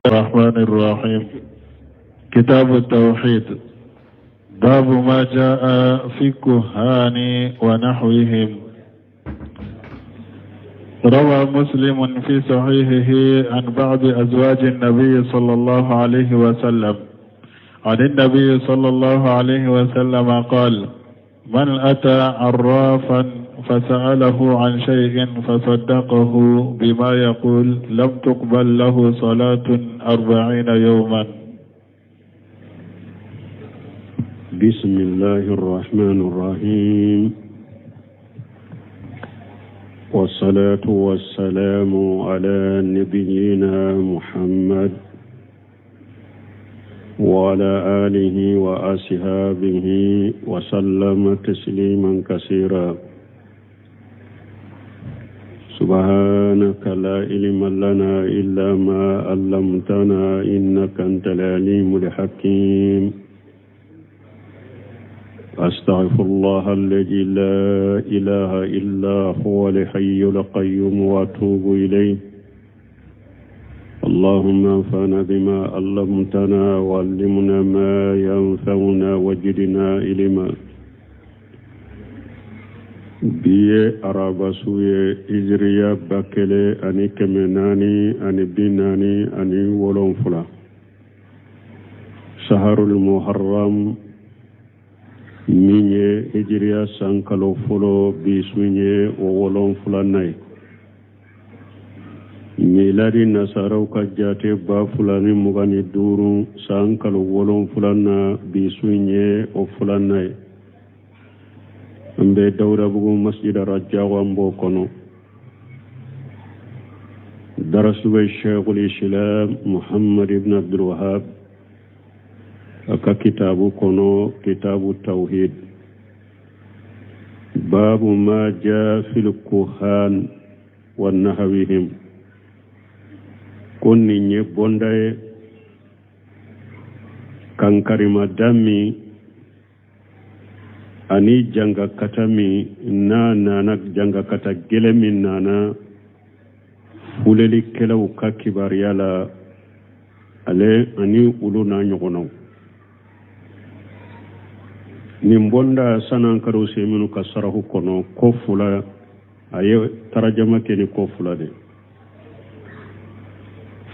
الرحمن الرحيم. كتاب التوحيد. باب ما جاء في الكهان ونحوهم. روى مسلم في صحيحه عن بعض أزواج النبي صلى الله عليه وسلم عن النبي صلى الله عليه وسلم قال: من أتى عرافا فسأله عن شيء فصدقه بما يقول لم تقبل له صلاة 40 يوما. بسم الله الرحمن الرحيم، والصلاة والسلام على نبينا محمد وعلى آله وأصحابه وسلم تسليما كثيرا. سبحانك لا علم لنا إلا ما علمتنا إنك أنت العليم الحكيم. أستغفر الله الذي لا إله إلا هو الحي القيوم وأتوب إليه. اللهم انفعنا بما علمتنا وعلمنا ما ينفعنا وزدنا علما. biye araba suye hijriya bakele ani kɛmɛ naani ani bi naani ani wolonfula shaharul muharram min ye hijriya san kalo fɔlɔ bi sun ye o wolonfula nay miladi nasaraw ka jate ba fula ni mugan ni duuru san kalo wolonfula na bi sun ye o fula nay mbe dawrabugu masjid rajawa mbo kono darasube sheikhul islam muhammad ibn abdul wahab aka kitabu kono kitabu tawhid babu ma jaa fil kuhan wa nahwihim konni nye bondaye kankarima dami ani janga katami na nana janga kata gelemi nana fuleli kelaw ka kibariyala ale ani ulu na nyogonaw nimbonda sanan karo seminu ka sarahu kono ko fula aye tarajama keni ko fula de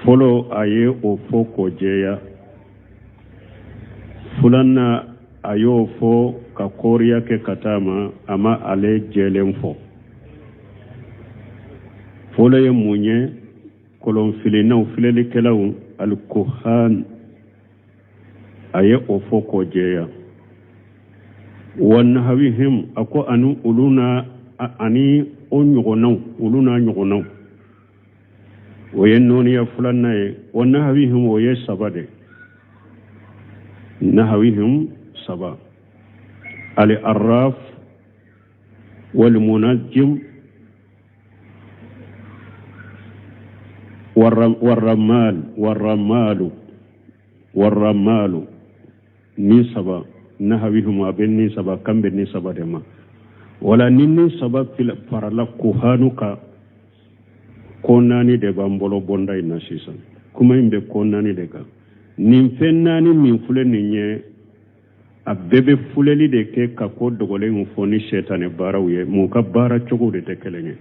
folo aye o fo ko jeya fulanna ayo fo ka koriya ke katama ama ale jelen fo folo ye munye kolon filinaw fileli kelaw al kuhan aye o fo ko jeya wan hawihim ako anu uluna ani onyogonaw uluna nyogonaw oyenoni ya fulanna ye wan hawihim oye sabade nahawihim saba العراف والمنجم والرمال نسبة نهويهما بين نسبة كم بين نسبة دما ولا نسبة في فرلا كهانك كوناني دبامبولو بوندا إناسيسا كما يمبي كوناني دكا نمفناني من فلنيني a bebe fuleli de ke ka ko dogolen foni shetane baraw ye mu ka bara cogo de te kelenye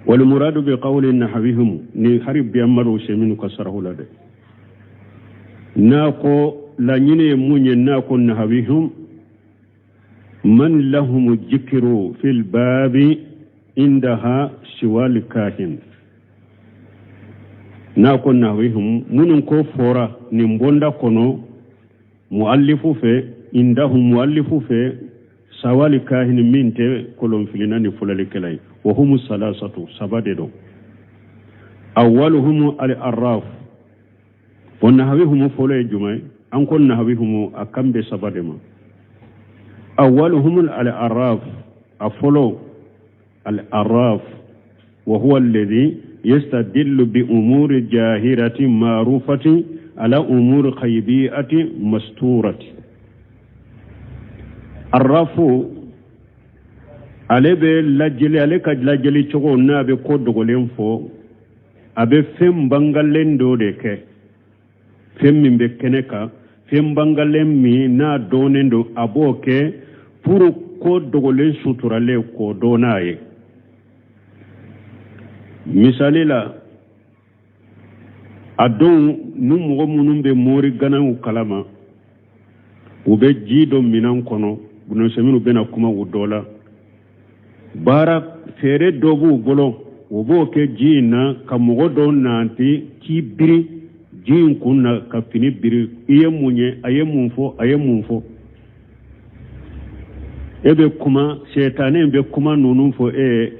wal muradu bi qawli nahwihim ni harib bi amaru sheminu kasarahula de na ko la nyine munye na ko nahwihim man lahum dhikru fil babi indaha shiwal kahin na ko nahwihim munun ko fora ni mbonda kono muallifu fe indahum muallifu fe sawali kahin minte kolon filina ni fulali kelay wa hum salasatu sabade do awwaluhum al arraf wa nahwihum fulay jumay an kon nahwihum akambe sabade ma awwaluhum al arraf afolo al arraf wa huwa alladhi yastadillu bi umuri jahirati ma'rufati على أمور خيبيئة مستورة الرفو ale be lajeli ale ka lajeli cogo na be ko dogolen fo abe fem bangalen do de ke fem min be keneka fem bangalen mi na donendo aboke pour ko dogolen suturale ko donaye misalila adon nu mogo munun be mori ganan kalama ube jido minan kono buno seminu bena kuma wudola bara fere dobu bolo ubo ke jina ka mogo don nanti ki biri jin kunna ka fini biri iye munye aye munfo ebe kuma shetane be kuma nunun fo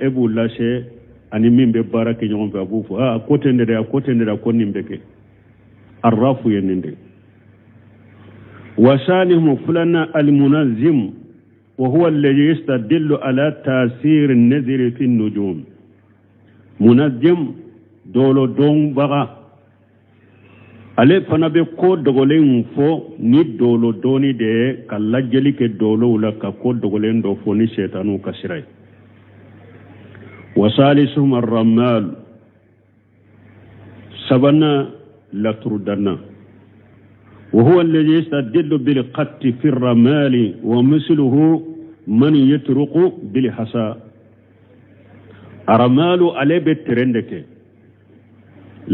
ebu lashe ani min be bara ke nyon be abu fo kotende da konin beke arrafu yeninde وشانهم فلان المنظم وهو الذي يستدل على تأثير النذر في النجوم منظم دولو دون بغا ale fana be ko dogolen fo ni dolo doni de kala jeli ke dolo la ka ko dogolen do fo ni shaytanu kasirai wasalisuhum ar-rammal sabana la turdanna وهو الذي يستدل بالقط في الرمال ومثله من يترق بالحصى الرمال عليه بترندك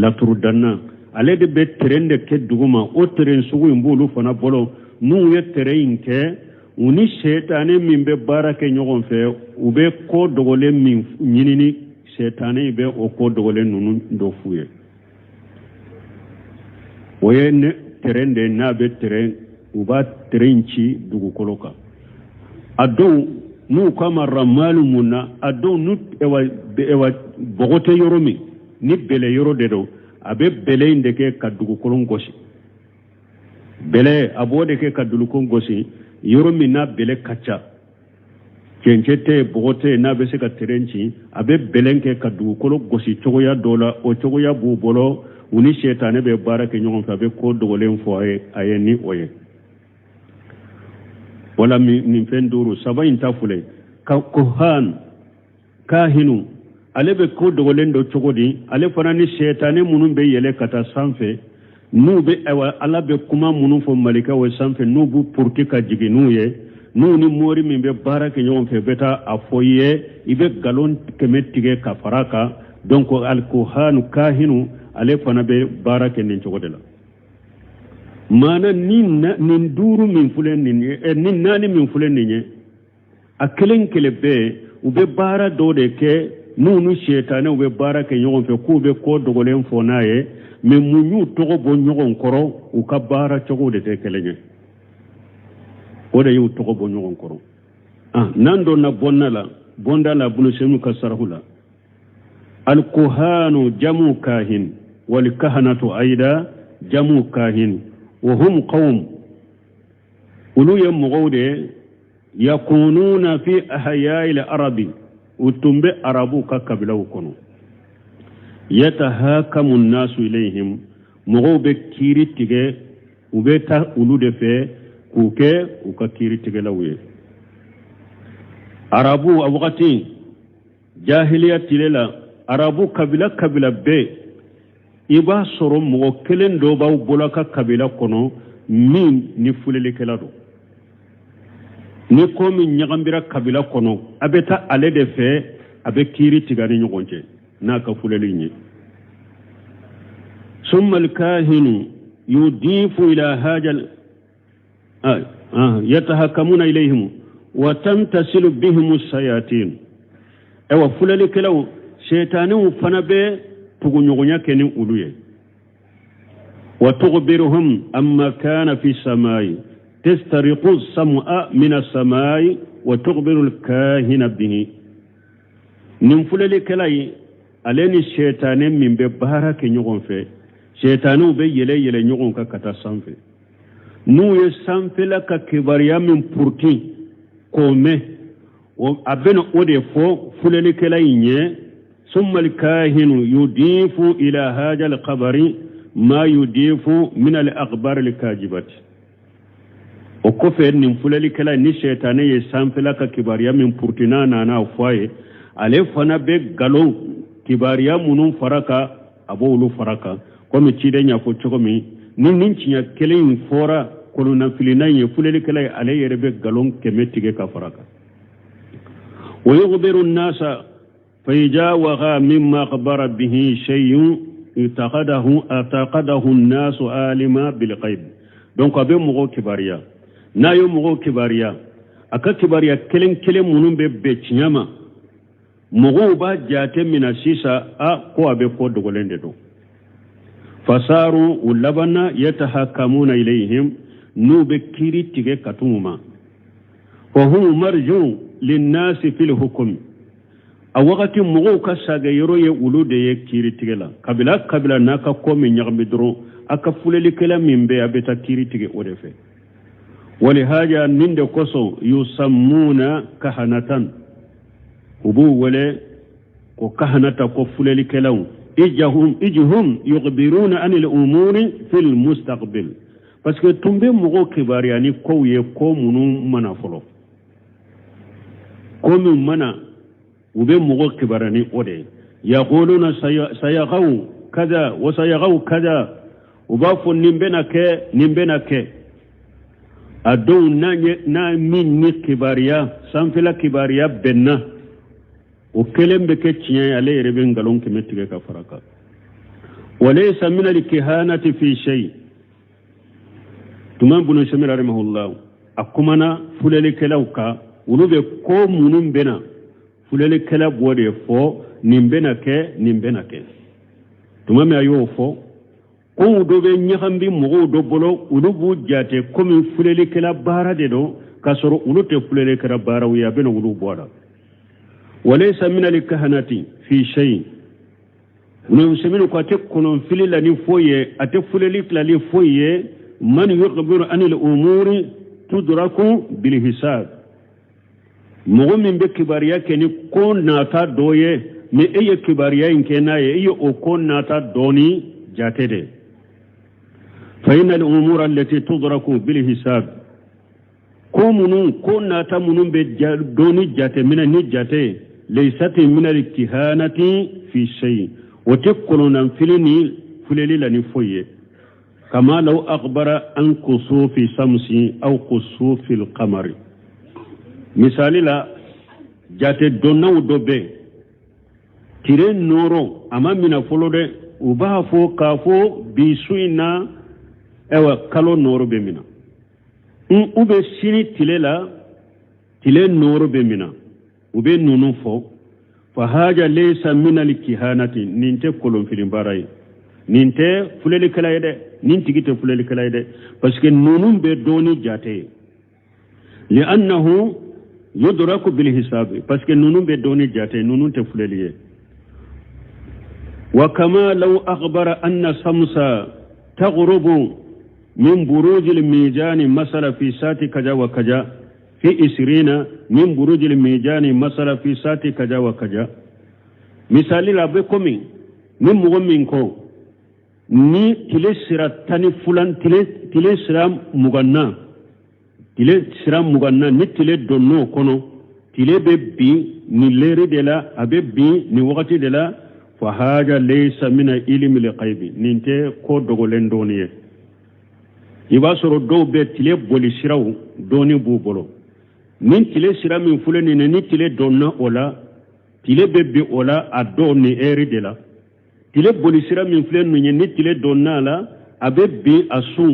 لا تردنا عليه بترندك دغما او ترين سو يمبولو فنا بولو نو يترين ك وني شيطان من ببارك نيغون في وبي كو دوغولين من نيني شيطان بي او كو دوغولين نون دو فويه وين terende na be teren uba terenci dugu koloka adon nu kama ramalu munna adon nu ewa bogote yoromi ni bele yoro dedo abe bele indeke ka dugu kolon gosi bele abode ke ka dugu kolon gosi yoromi na bele kacha kencete bogote na be se ka terenci abe belenke ka dugu kolon gosi chogoya dola o chogoya bu bolo uni shetane be barake nyon fa be ko dogolen fo ay ni oye wala min fenduru sabain tafule ka kohan kahinu ale be ko dogolen do chogodi ale fana ni shetane munun be yele kata sanfe nu be ala be kuma munun fo malika we sanfe nu bu purti ka jiginuye nu ni mori min be barake nyon fe beta afoye ibe galon kemetige ka faraka donc al kohan kahinu ale fana be barake nin cogodela mana nin duru min fulen nin nani min fulen ninye akelen kele be ube bara do de ke nunu shetane ube barake nyogon fe ku be ko dogolen fonaye me munyu togo bo nyogon koro u ka bara cogode te kelenye ode yu togo bo nyogon koro nando na bondala bunu semu ka sarhula al kuhanu jamu kahin والكهنة أيضا جمو كاهن وهم قوم أولو يمغود يكونون في أحياء العرب وتنبئ عربو كقبلو كنو يتهاكم الناس إليهم مغوب كيري تيجي وبيتا أولو دفع كوكي وكيري تيجي لوي عربو أوغتي جاهلية تليلا عربو قبلة بي iba soro mogo kelen do baw bolaka kabila kono min ni fulele kelado ni ko min nyagambira kabila kono abeta ale de fe abe kiri tigani nyogonje na ka fulele nyi summa al-kahinu yudifu ila hajal yatahakamuna ilayhim wa tamtasilu bihim as-sayatin ewa fulele kelaw shaytanu fanabe تغنيغنيا كنين أولوية وتغبرهم أما كان في السماء تسترق السماء من السماء وتغبر الكاهن به ننفل لكلاي ألين الشيطان من ببارا كنيغن في شيطانو بي يلي نيغن كتا سنفي نو يسنفي لك كباريا من بورتي كومي وأبين أودي فو فل لكلاي ثم الكاهن يضيف إلى هذا القبر ما يضيف من الأخبار الكاذبة وكفر نفل لكلا نشيطان يسامفلك كباريا من بورتنا نانا فاي عليه فانا بيغالو كباريا منون فرقا abolu faraka comme cide nya fo chogomi nin cinya kelen fora kono na filina ye fuleli kala ale yerebe galon kemetige ka faraka wa yughbiru an-nasa فيجاوغ مما أخبر به شيء اعتقده الناس عالما بالغيب donc abe mogo kibaria na yo mogo kibaria aka kibaria kelen munun be cinyama mogo ba jate mina sisa a ko abe ko dogolende do fasaru ulabana yatahakamuna ilayhim nube kiri tige katuma wa hum marju linnas fil hukm a wakati mogo ka saga yoro ye ulu de ye kiri tige la kabila naka ko min nyagmi dron aka fuleli kala min be abeta kiri tige o de fe wali haja ninde koso yusammuna kahanatan ubu wale ko kahanata ko fuleli kala ijhum yukhbiruna anil umuri fil mustaqbil parce que tumbe mogo kibariani ko ye ko munu mana folo ko min mana ube mogo kibarani ode yaquluna sayaghaw kaza wa sayaghaw kaza ubafu nimbena ke adon na min ni kibariya sanfila kibariya benna o kelembe ke tiya ale rebe ngalon ke metige ka faraka walaysa min al-kihanati fi shay tuman bunu shamira rahimahullah akumana fulele kelauka ulube ko munum bena fulele kela bode fo nimbena ke tuma me ayo fo ko do be nyahambi mo do bolo ulubu jate komi fulele kela bara de do kasoro ulute fulele kela bara wiya beno ulu boda walaysa min al-kahanati fi shay no semino ko te kono filila ni foye ate fulele kala li foye man yukhbiru anil umuri tudraku bil hisab mogo min be kibariya keni ko nata doye me eye kibariya inke naye eye o ko nata doni jatede fa inna al-umur allati tudraku bil hisab ko munun ko nata munun be doni jate mina ni jate laysat min al-kihanati fi shay wa takununa filini fuleli lani foye kama law akhbara an kusufi samsi aw kusufi al-qamari misali la jate donnaw dobe tire noro ama mina folo de uba fo ka fo bisuina ewa kalo noro be mina ube sini tile noro be mina ube nunu fo fa haja laysa min al-kihanati ninte kolon filim baray ninte fuleli kala yede nintigite fuleli kala yede parce que nunum be doni jate li annahu yudraku bil hisab parce que nunu be doni jate nunu te fuleliye wa kama law akhbara anna samsa taghrubu min buruj al mijan masala fi sati kaja wa kaja fi 20 min buruj al mijan masala fi sati kaja wa kaja misali la be komi min mu'min ko ni tile sira tani fulan tile sira muganna tile siram muganna ni tile donno kono tile be bi ni leri de la abe bi ni wakati de la fa haja laysa min ilmi al-qaybi ninte ko dogolen doniye iba soro do be tile boli siraw doni bu bolo nin tile siram min fulani ni tile donna ola tile be bi ola ado ni eri de la tile boli siram min fulani ni tile donna la abe bi asun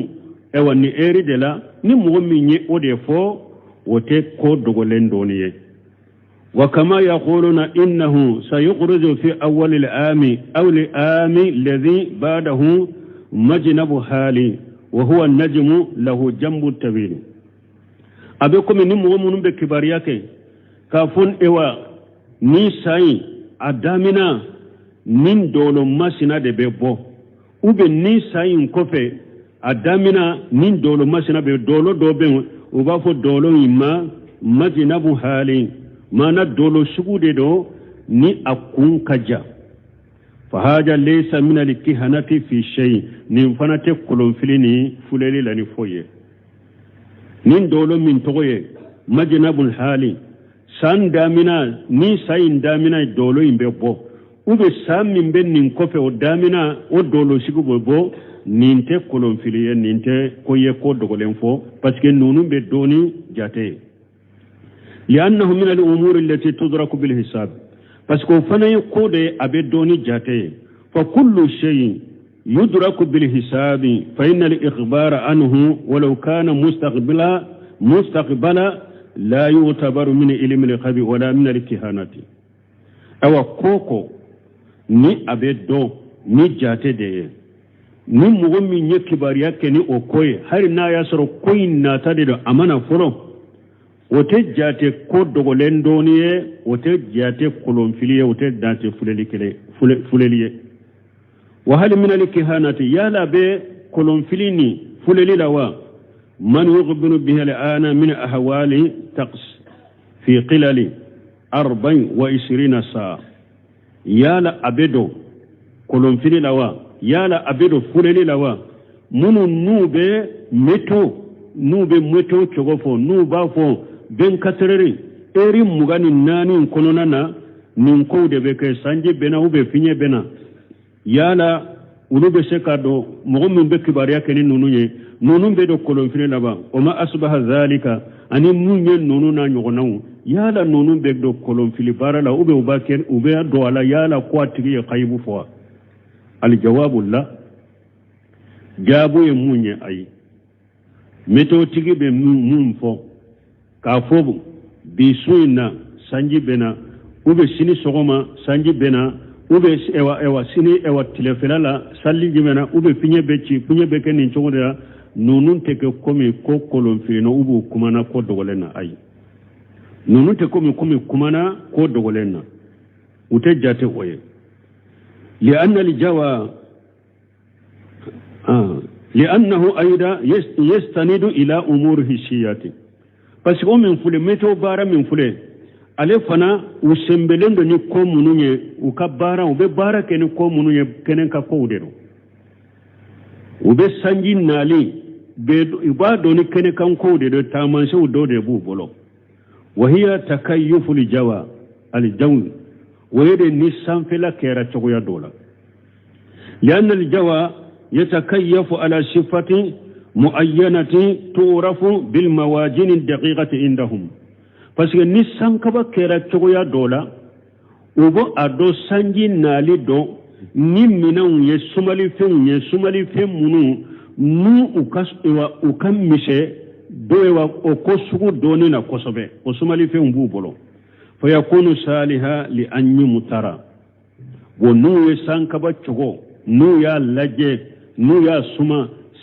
ewa ni eri de la ni mu'min ye ode fo wote ko dogolen doniye wa kama yaquluna innahu sayukhruju fi awwal al-ami aw al-ami alladhi ba'dahu majnabu hali wa huwa an-najmu lahu jambu tawil abe ko ni mu'minun be kibariya ke kafun ewa ni sai adamina nin dolo masina de bebo ube ni sai nkofe adamina nin dolo masina be dolo dobe uba fo dolo imma majinabu hali mana dolo shugude do ni akun kaja fa haja laysa min al-kihanati fi shay ni fanate kolon filini fuleli lani foye nin dolo min togoye majinabul hali san damina ni sayin damina dolo imbe bo ube sami bennin kofe o damina o dolo sigu bo ninte kolon filiye ninte koye ko dogolen fo parce que nunu be doni jate li'annahu min al-umur allati tudraku bil hisab parce que fana ko de abe doni jate fa kullu shay'in yudraku bil hisab fa inna al-ikhbara anhu walau kana mustaqbala la yu'tabaru min ilmi al-khabi wala min al-kihanati awa koko ni abe do ni jate de ni mugo min ye kibariya ke ni o koye hari na ya soro koyin na ta de amana folo wote jate ko dogolen doniye wote jate kolon filiye wote dante fuleliye wa hal min al kihanati ya la be kolon filini fuleli lawa man yughbinu bihi al ana min ahwali taqs fi qilali 24 saa yala abedo kolon fili lawa yala abedo fuleli lawa munu nube meto chogofo nuba fo ben katreri eri mugani nani konona na ninko de beke sanje bena ube finye bena yala ulube sekado mogomin be kibariya keni nunun be do kolon fili lawa oma asbaha zalika ani munye nunu na nyogonawu yala nunun be do kolon fili barala ube ubaken ube do ala yala kwatigi ya khaybu fo aljawabu la jabu ye munye ay meto tigi be mun fo ka fobu bisuina sanji bena ube sini sogoma sanji bena ube ewa sini ewa telefelala salli jimena ube finye beke nin chogoda nunun teke komi ko kolon fili no ubu kumana ko dogolena ay nunun te komi kumana ko dogolena ute jate oye لأن الجوى لأنه أيضا يستند إلى أمور هشيات parce que min fule meto bara min fule ale fana u sembelendo ni ko mununye u ka bara u be bara ken ko mununye kenen ka ko udero u be sanji nali be ba do ni kenen kan ko udero tamanse u do de bu bolo wa hiya takayyufu li jawa al jawi ويد النسان فلا كيرا تقويا دولا لأن الجوى يتكيف على صفة معينة تعرف بالمواجين الدقيقة عندهم parce que النسان كبا كيرا تقويا دولا وبو أدو سانجي نالي دو نمنا يسمالي فين منو نو ukam mise doewa okosugu donina kosobe osumali fين bubolo فيكون صالحا لأن يمترى ونو يسان كبا تشغو نو يا لجي نو يا سما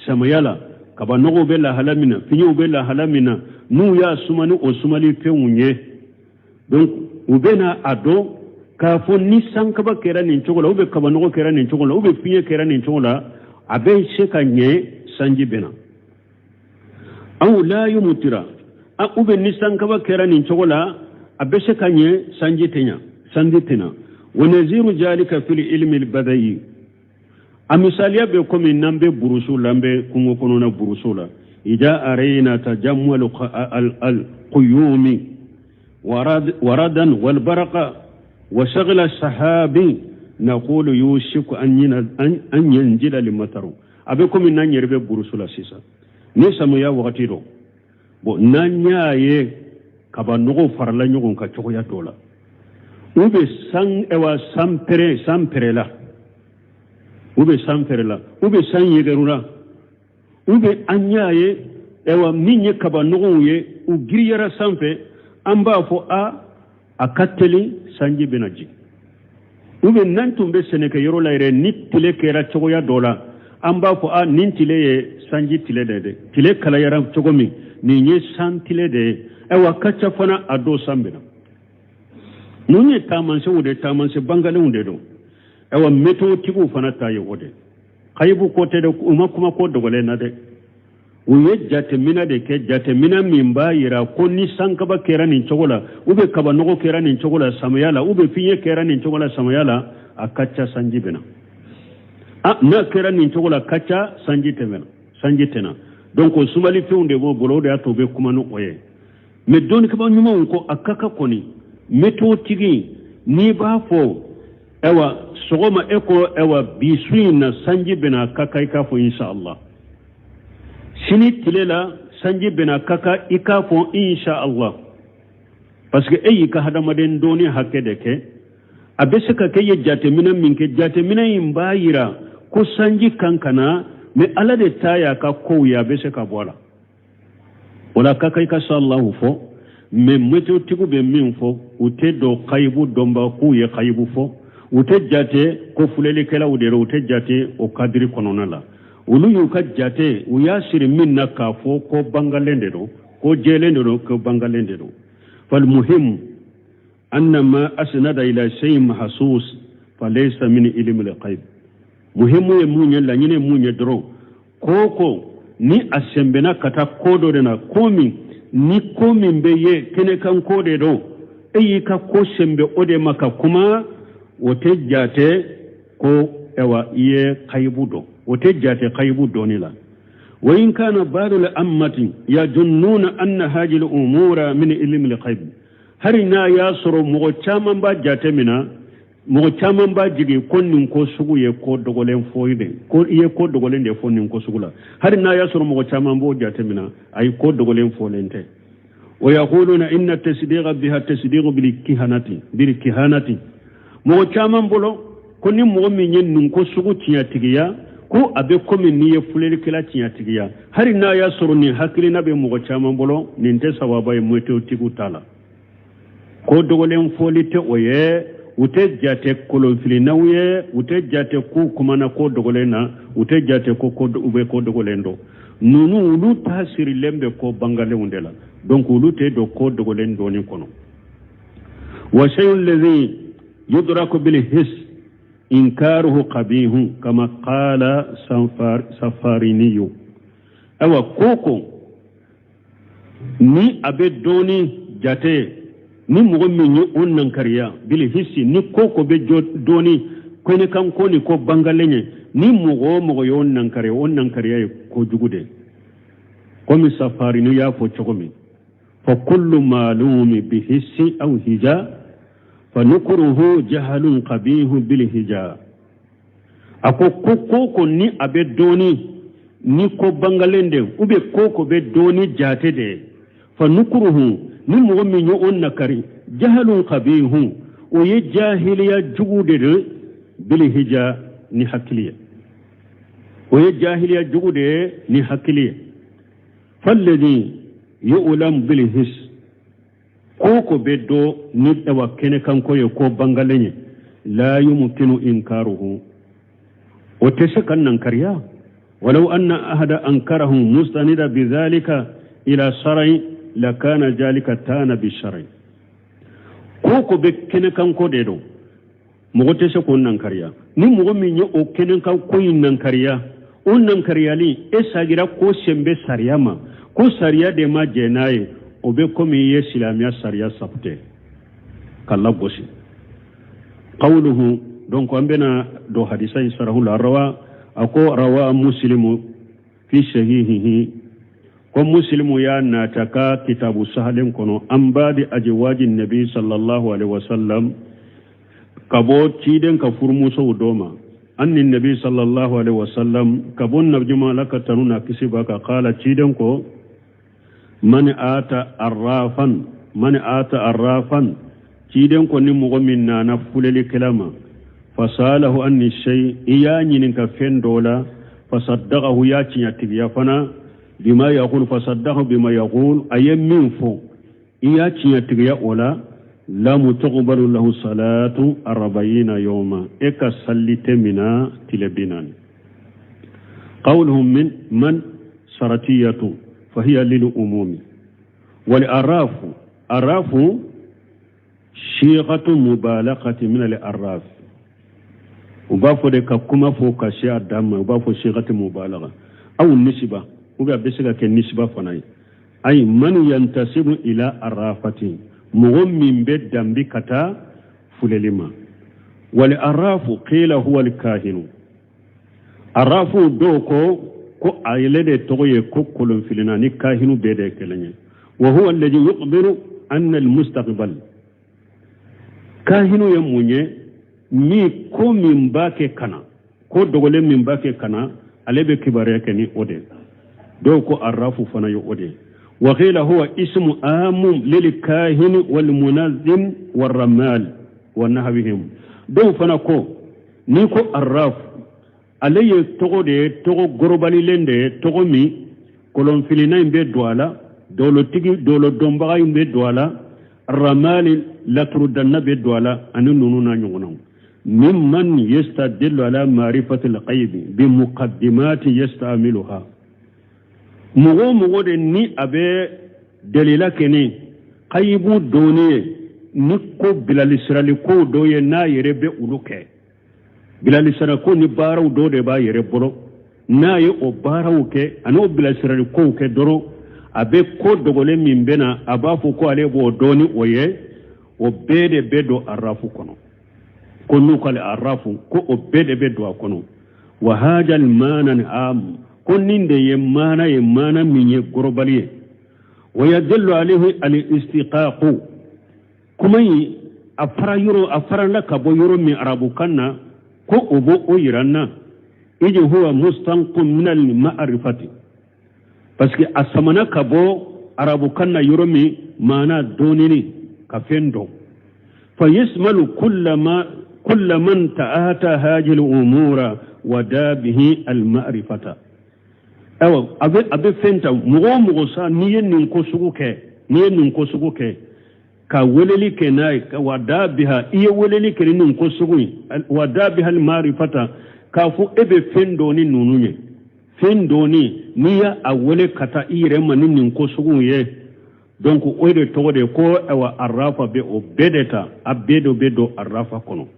سميالا كبا نغو بلا هلامنا فينيو بلا هلامنا نو يا سما نو أسمالي فيونيه donc ubena ado kafo nisan kaba kera ninchogola ube kaba nogo kera ninchogola ube finye kera ninchogola abe sheka nye sanji bena au la yumutira ube nisan kaba kera ninchogola abeshe kanye sanji tena ونزير ذلك في العلم البدئي أمثاليا بكم نمبر برسولا بكم كنونا برسولا إذا أرينا تجمل القيوم وردا والبرق وشغل السحاب نقول يوشك أن ينزل المطر أبكم ننير برسولا سيسا نسمو يا وغتيرو نانيا kaba nogo farla nyogon ka choko ya dola ube san ewa sampere la ube san yegerula ube anyaye ewa minye kaba nogo ye u giriyara sampe amba fo akateli sanji benaji ube nantumbe seneke yoro la ire nitile kera choko ya dola amba fo nintile ye sanji tile de tile kala yara choko mi ninye santile de ewa kacha fana ado sambina nunye tamanse bangale unde do ewa meto tibu fana taye wode kaybu kote de kuma ko dogole na de uye jate mina de ke jate mina mimba yira ko ni sankaba kera ni chogola ube kaba nogo kera ni chogola samayala ube finye kera ni chogola samayala akacha sanjibena na kera ni chogola kacha sanjitena donc sumali feunde bo bolode atobe kuma no oye mais doni kaba nyuma ko akaka koni meto tigi ni ba fo ewa sogoma eko ewa bisuina sanji bena kaka ikafo inshallah sini tilela sanji bena kaka ikafo inshallah parce que eyi ka hadamaden doni hakkede ke abese ka ke yejjate mina minke jate mina imbayira ko sanji kankana me ala de taya ka ko ya bese ka bola wala kaka ikashallahu fo me meto tigu be min fo ute do khaybu domba ku ye khaybu fo ute jate ko fulele kala udero ute jate o kadri konona la ulu yu ka jate u yasir min naka fo ko bangalende do ko jelende do ko bangalende do fal muhim anna ma asnada ila shay mahsus falaysa min ilmi al ghaib muhimu ye munye la nyine munye dro koko ni asembena kata kodo de na komi ni komi mbeye kene kan kode do eyi ka ko sembe ode maka kuma wote jate ko ewa iye khaybudo wote jate khaybudo ni la wa in kana badul ammati yajunnuna anna hadhihi al-umura min ilmi al-ghaib harina yasuru mo chaman ba jate mina mo chaman ba jigi konnin ko sugu ye ko dogolen foyde ko iye ko dogolen de fonnin ko sugula harina yasuru mo chaman bo jate mina ay ko dogolen folente wa yaquluna inna tasdiqa biha tasdiqu bil kihanati mo chaman bolo ko ni mo mi nyen nun ko sugu tiya tigiya ko abe komi ni ye fuleli kila tiya tigiya harina yasuru ni hakili na be mo chaman bolo ninte sawaba e moto tigu tala ko dogolen folite oye ute jate kolon fili nawye ute jate ku kumana ko dogolena ute jate ko ube ko dogolendo nunu ulu tasiri lembe ko bangale undela donc ulu te do ko dogolendo ni kono wa shay'un ladhi yudraku bil his inkaruhu qabihu kama qala safariniyu awa koko ni abe doni jate ni mogo minyi on nankariya bili hissi ni koko be doni kone kan koni ko bangalenye ni mogo yo on nankariya ko jugude komi safari ni ya fo chogomi fa kullu malumi bi hissi aw hija fa nukruhu jahalun qabihu bil hija ako koko ni abe doni ni ko bangalende ube koko be doni jate de fa nukruhu ni mogo minyo on nakari jahalun qabihu o ye jahiliya jugude de bil hija ni hakiliya o ye jahiliya jugude ni hakiliya falladhi yu'lam bil his koko beddo ni dawa kene kanko ye ko bangalenye la yumkinu inkaruhu o teshakan nan kariya walau anna ahada ankarahu mustanida bidhalika ila shar'i lakana jalika tana bishari koko be kene kan ko de do mogo tese ko nan kariya ni mogo minyo o kene kan ko nan kariya on nan kariya li esagira ko sembe sariyama ko sariya de ma jenaye o be ko mi ye islamiya sariya sapte kala gosi qawluhu donc ambena do hadisa sarahu la rawa ako rawa muslimu fi sahihihi ko muslimu ya nataka kitabu sahalin kono ambadi ajwaji nabi sallallahu alaihi wasallam kabo tiden ka furmuso doma anni nabi sallallahu alaihi wasallam kabon nabjuma laka tanuna kisiba ka qala tiden ko man ata arrafan tiden ko ni mugo minna na fuleli kalama fasalahu anni shay iyani nin ka fendola fasaddaqahu ya tinya tibiya fana bima yaqul fasaddahu bima yaqul ayam minfu iya tinya tibiya ola la mutaqbalu lahu salatu 40 yawma eka sallite mina tilabinan qawluhum min man saratiyatu fahiya lil umumi wal arafu shighatu mubalaghati min al arraf ubafo de kakuma fo kashi adama ubafo shighatu mubalagha aw nisba uga besiga ke nisba fanay ay man yantasibu ila arrafati mugum min bedambi kata fulelima wal arrafu qila huwa al kahinu arrafu doko ko aylede toye kokkolon filina ni kahinu bede kelenye wa huwa alladhi yuqbiru anna al mustaqbal kahinu yamunye mi ko min bake kana ko dogole min bake kana alebe kibare ke ni ode do ko arrafu fana yo ode wa qila huwa ismu amum lil kahin wal munazzim war ramal wa nahwihim do fana ko ni ko arrafu alaye togo de togo gorobali lende togo mi kolon filina imbe douala dolo tigi dolo dombaga imbe douala ramali latru danna be douala anu nunu na nyongona mimman yastadillu ala ma'rifatil qayb bi muqaddimati yastamiluha mugo de ni abe dalila kene qaybu doniye ni ko bilal israeli ko doye na yerebe uluke bilal israeli ko ni baraw do de ba yere bolo na ye o baraw ke ano bilal israeli ko ke doro abe ko dogole min bena abafu ko ale bo doni oye o bede bedo arafu kono konu kale arafu ko o bede bedo kono wa hajal manan am koninde ye mana minye gorobaliye wa yadullu alayhi al-istiqaq kuma yi afara la kabo yoro mi arabu kanna ko obo o yiranna ije huwa mustanqun min al-ma'rifati parce que asamana kabo arabu kanna yoro mi mana donini kafendo fa yasmalu kull man ta'ata hadhihi al-umura wa dabihi al-ma'rifata awa abe fenta mugo sa niyen ko sugu ke ka weleli ke nay ka wada biha iya weleli ke nin ko sugu wada biha al marifata ka fu ebe fendo ni nununye fendo ni niya awele kata ire manin nin ko sugu ye donc o de to de ko awa arafa be o bedeta bedo arafa kono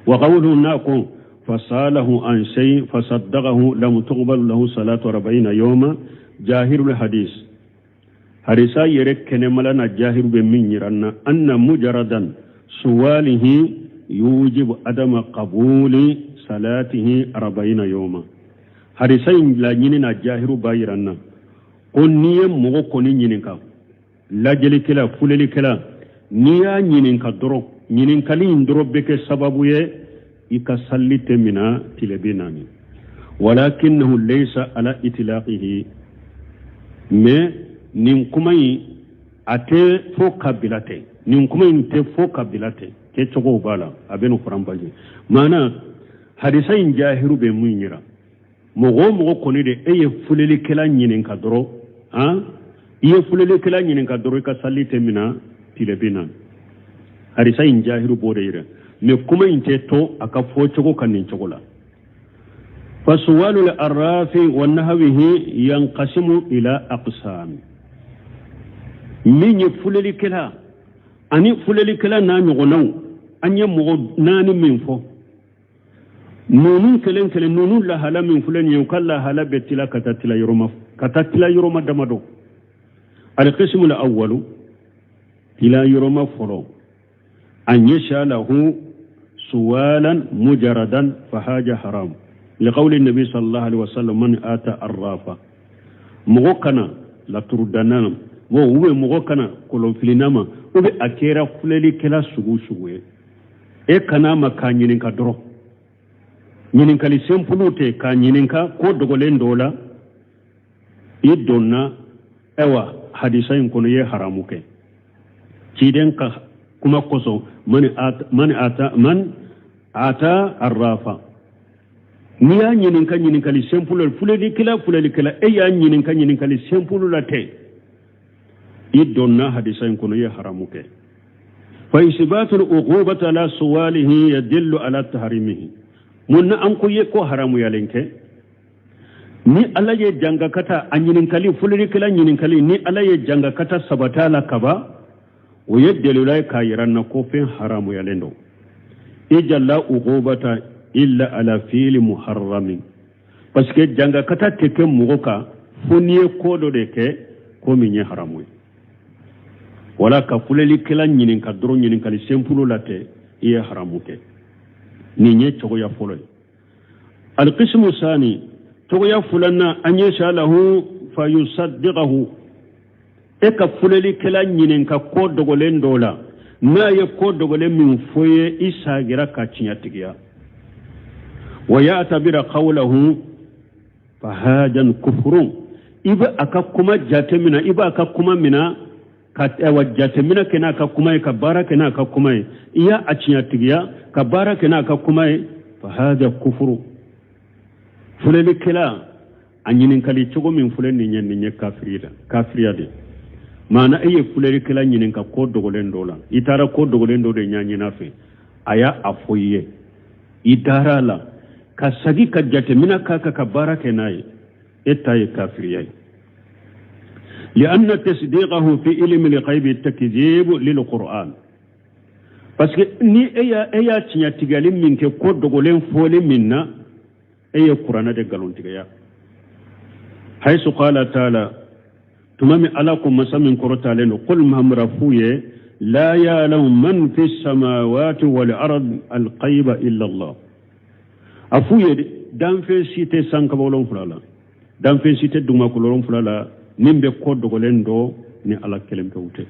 wa qawluhu naqum فساله عن شيء فصدقه لم تقبل له صلاة 40 يوما جاهر الحديث حريصا يرك كنملنا جاهر بمن يرنا أن مجردا سواله يوجب عدم قبول صلاته 40 يوما حريصا لا يننا جاهر بايرنا قنية مغوكوني يننكا لا جلكلا فللكلا نيا يننكا درو يننكا لين درو بك سببوية ika sallite mina tilebinani walakinahu laysa ala itlaqihi me nin kumai ate fo kabilate nin kumai te fo kabilate ke chogo bala abenu farambaje mana hadisain jahiru be munyira mogo koni de eye fuleli kala nyinin ka doro iye fuleli kala nyinin ka doro ka sallite mina tilebinani hadisain jahiru bodeire ne kuma inte to aka fo chogo kanin chogola fasuwalu al-arrafi wa nahwihi yanqasimu ila aqsam min fuleli kala ani fuleli kala na nyogonaw anya mo nani min fo nunun kelen nunun la hala min fulani yukalla hala betila katatila yoroma damado al-qismu al-awwalu ila yoroma folo an yashalahu سوالا مجردا فهاجة حرام لقول النبي صلى الله عليه وسلم من آتى الرافة مغوكنا لا تردنا وهو مغوكنا كلهم فلنما وبي أكيرا فلالي كلا سغو كنا ما كان ينكا درو ينكا لسيمفلوتي كان ينكا كود غولين دولا يدونا ايوا حديثا يكون حرامك تيدن كما قصو من آتا الرافة نيا نينكا لي سيمبل فلالي كلا ايا نينكا لي سيمبل لا تي يدونا حديثا يكون حرامك فإثبات العقوبة على سواله يدل على تحريمه من أنكو يكو حرام يالنك ni Allah ye janga kata anyininkali fuliri kala nyininkali ni Allah ye janga kata sabatala kaba o yeddelulay kayiranna ko fen haramu yalendo ijalla uqubata illa ala fil muharramin parce que janga kata teke mugoka foniye kodo de ke ko minye haramu wala ka fuliri kala nyininka doro nyininkali sempulu late iye haramu ke ni nye chogo ya folo al qismu sani togoya fulanna an yashalahu fayusaddiqahu eka fuleli kala nyinen ka ko dogolen dola na ye ko dogole min foye isa gira ka cinyatigiya wa ya'tabira qawluhu fa hadan kufrun iba aka kuma jatemina iba aka kuma mina ka wa jatemina kena ka kuma ka baraka na ka kuma iya a cinyatigiya ka baraka na ka kuma fa hada kufru fulani kila anyinin kali cogo min fulani nyen kafiriya de mana eye fulani kila nyinin ka ko dogolen dola itara ko dogolen do de nyanyina fe aya afoye itara la ka sagi ka jatemina ka baraka nayi etaye kafiriya لأن تصديقه في علم الغيب التكذيب للقرآن parce que ni eya tinya tigalim min ke ko dogolen fole minna eye qur'ana de galon tigaya haythu qala ta'ala tumami alakum masamin qur'atan qul mamrafuye la ya'lamu man fi samawati wal ard al qayba illa Allah afuye dan fe cité sanka bolon fulala dan fe cité duma ko lolon fulala nimbe ko dogolen do ni ala kelem ke wute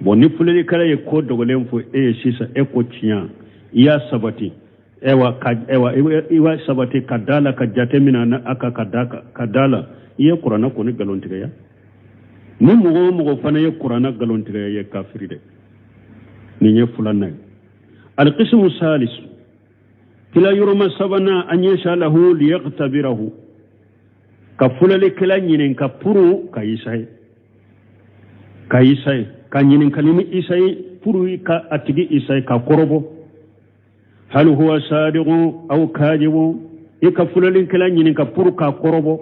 bon ni fulani kala ye ko dogolen fo sisa ko tinya ya sabati ewa sabati kadala ka jatemina na aka kadala ye qur'ana ko ni galon tigaya ni mugo fana ye qur'ana galon tigaya ye kafiri de ni nye fulana al qismu salis kila yurma sabana an yasha lahu liyaqtabirahu ka fulale kila nyinin ka puru ka isai ka nyinin kalimi isai puru ka atigi isai ka korobo hal huwa sadiqu aw kadibu ika fulale kila nyinin ka puru ka korobo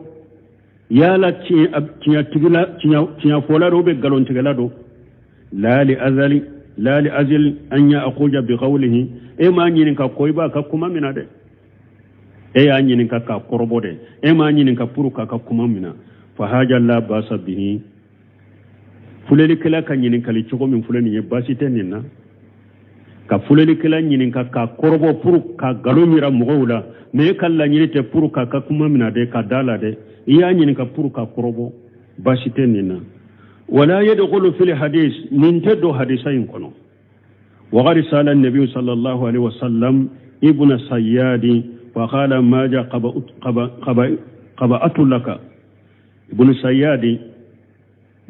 yala tinya tigila tinya fola do be galon tigala do la li azil an ya'khuja bi qawlihi e ma nyinin ka koyba ka kuma minade ya nyinin ka korobo de ma nyinin ka puru ka kuma mina fa haja la basa bihi fuleli kala ka nyinin kali chogo min fuleni ye basite ninna ka fuleli kala nyinin ka korobo puru ka galomira mugawla me kala nyinin te puru ka kuma mina de ka dala de ya nyinin ka puru ka korobo basite ninna wala yadkhulu fil hadith min tadu hadithain kono wa qad sala an-nabi sallallahu alaihi wasallam ibn sayyadi وقال ما جاء قبأت لك ابن سيادي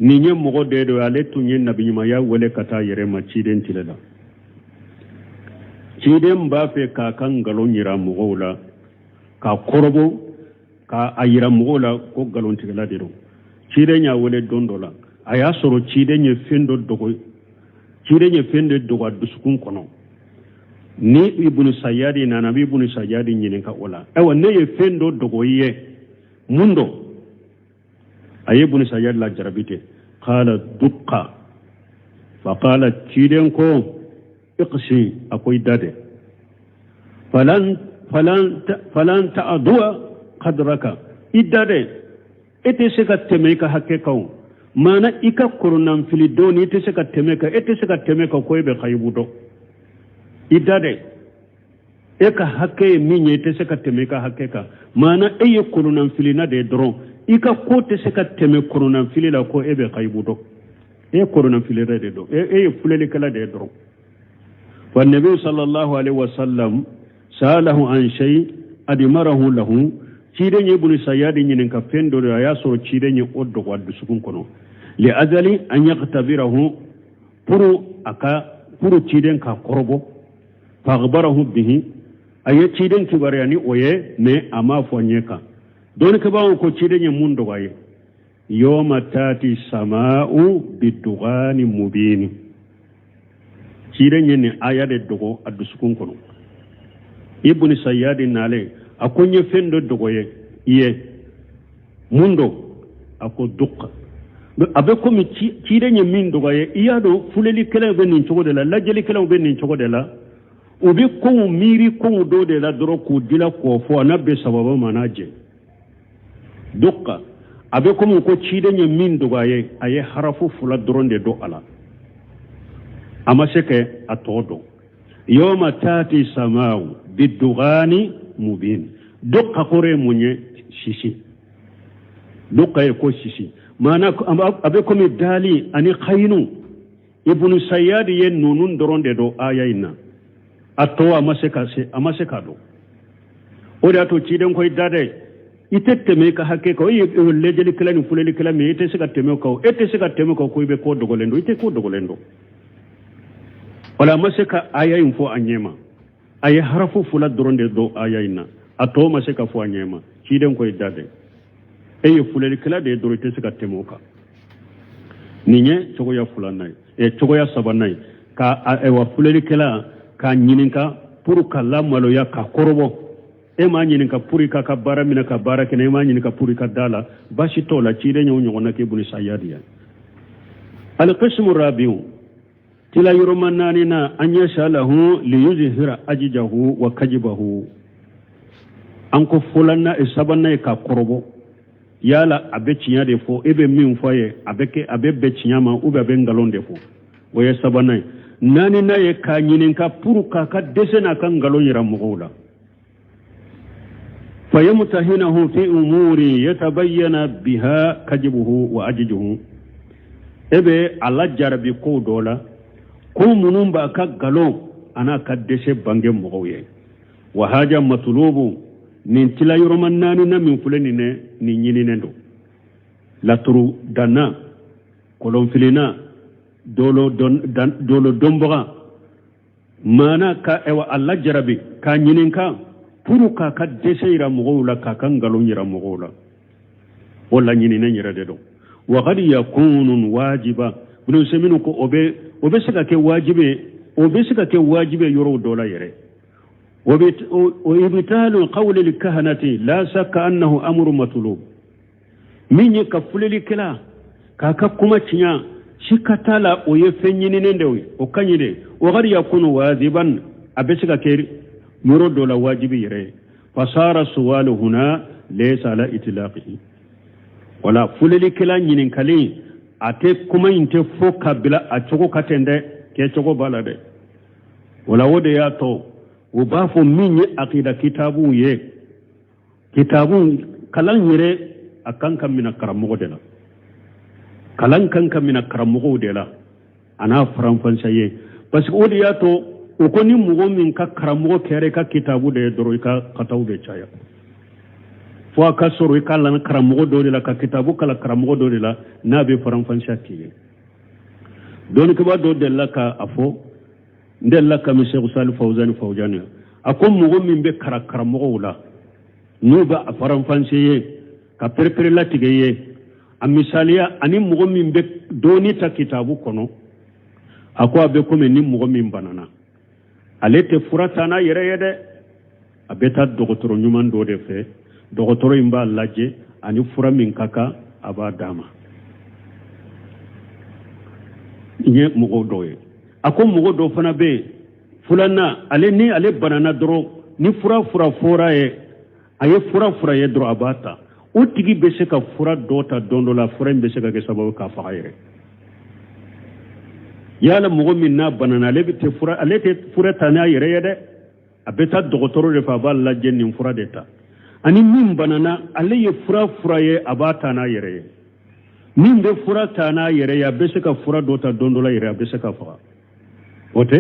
نيني مغودي دو عليتو نين نبي مايا ولي كتا يرما چيدين تللا چيدين بافي كاكان غلون يرا مغولا كا قربو كا ايرا مغولا كو غلون تللا ديرو چيدين يا ولي دوندولا ايا سورو چيدين يفندو دوغو چيدين يفندو دوغا دسكون كونو ni ibnu sayyadi na nabi ibnu sayyadi nyinin ka wala ewa ne ye fendo dogoye mundo ayi ibnu sayyadi la jarabite qala dukka fa qala chiden ko iqsi akoy dade falan ta'dua qadraka idade ete seka temeka hakke kaw mana ika kurunan filidoni ete seka temeka koy be khaybudo idade eka hakke minye te seka teme ka hakke ka mana eye kurunan filina de dron ika ko te seka teme kurunan filila ko ebe qaybudo kurunan filira de do fulele kala de dron wa nabi sallallahu alaihi wasallam salahu an shay adimarahu lahu cide nye buni sayadi nyinen ka fendo ya so cide nye oddo waddu sukun kono li azali an yaqtabirahu puru ciden ka korobo فأخبره به أي تيدن كبرياني ويه مي أما فونيكا دون كباو كو تيدن يمون دوغاي يوم تاتي السماء بالدغان مبين تيدن يني آيات الدغو الدسكون كنو ابن سياد نالي أكون يفندو دوغاي إيه موندو أكو دقا abe komi tidenye min dogaye iyado fuleli kala benin chogodela lajeli kala benin chogodela ubi ko miri ko do de la doro ko dila ko fo na be sababa manaje dukka abe komi ko tidenye min dogaye aye harafu fula doronde do ala ama seke atodo yawma tati samau bidugani mubin dukka kore munye shishi dukka ko shishi mana abe komi dali ani khaynu ibnu sayyad ye nunun doronde do ayayna atto amaseka do o da to ciden koy dade itette me ka hakke ko lejeli kilani fuleli kilami ite sika teme ko ko be ko dogolendo ite ko dogolendo wala maseka ayayin fo anyema ay harafu fula doronde do ayayna atto maseka fo anyema ciden koy dade fuleli kila de do ite sika teme ka ninye chogo ya fulanai chogo ya sabanai ka wa fuleli kila ka nyininka puru kala malo ya ka korobo ma nyininka puri ka bara mina ka bara kene ma nyininka puri ka dala bashi tola chide nyo na ke buni sayadiya al qismu rabiu tila yurumanani na anya shalahu li yuzhira ajijahu wa kajibahu anko fulanna isabanna ka korobo yala abe cinya de fo ebe min foye abe be cinya ma ube abe ngalon de fo woye sabanai nani na ye ka nyininka puru ka desena kan ngalon yira mugola fayamtahinahu fi umuri yatabayyana biha kajibuhu wa ajijuhu ebe ala jarabi ko dola ko munumba ka galo ana ka dese bange mugoye wa haja matlubu nin tila yoroman nani na min fulani ne ni nyini nendo laturu dana kolon filina dolo domboga mana ka ewa alla jarabi ka nyininka puru ka dese ira mugola ka kan galon ira mugola wala nyinine nyira dedo wa qad yakunu wajiba bunu seminu ko obe saka ke wajibe yoro dola yere وإبتال قول الكهنة لا شك أنه أمر مطلوب من يكفل لكلا كاككما تنيا شكتالا ويفنيني نندوي وكانيني وغير يكون واجبا أبسك كير يرد ولا واجب يري فصار السؤال هنا ليس على إطلاقه ولا فل لكلا نين كلي أتكما ينتفو كبلا أتشكو كتند كيشكو بالade ولا ودياتو وبافو مني أقيد كتابو يه كتابو كلام يري أكان كم من كرامو دلا كلام كم من كرامو دلا أنا فرنسا يه بس أودياتو وكوني مغمين كرامو كيري كتابو ده دروي كتابو بيجايا فوا كسروي كلام كرامو دلا كتابو كلا كرامو دلا نبي فرنسا كيه دون كبا دو دلا كأفو ndella kam Sheikh Salih Fawzani akon mugo min be karakara mugo la nuba afaran fanseye ka perpere latigeye a misaliya ani mugo min be doni ta kitabu kono ako abe ko men ni mugo min banana alete furata na yere yede abeta dogotoro nyuman do de fe dogotoro imba laje ani fura min kaka aba dama nye mugo doye ako mugo do fana be fulana ale banana doro ni fura fora ye aye fura ye doro abata o tigi be se ka fura dota dondo la fura be se ka ke sababu ka faayre yala mugo min na banana ale te fura tana yere yede abeta dogotoro de fa balla jenni fura deta ani min banana ale ye fura ye abata na yere min be fura tana yere ya be se ka fura dota dondo la yere be se ka fa ote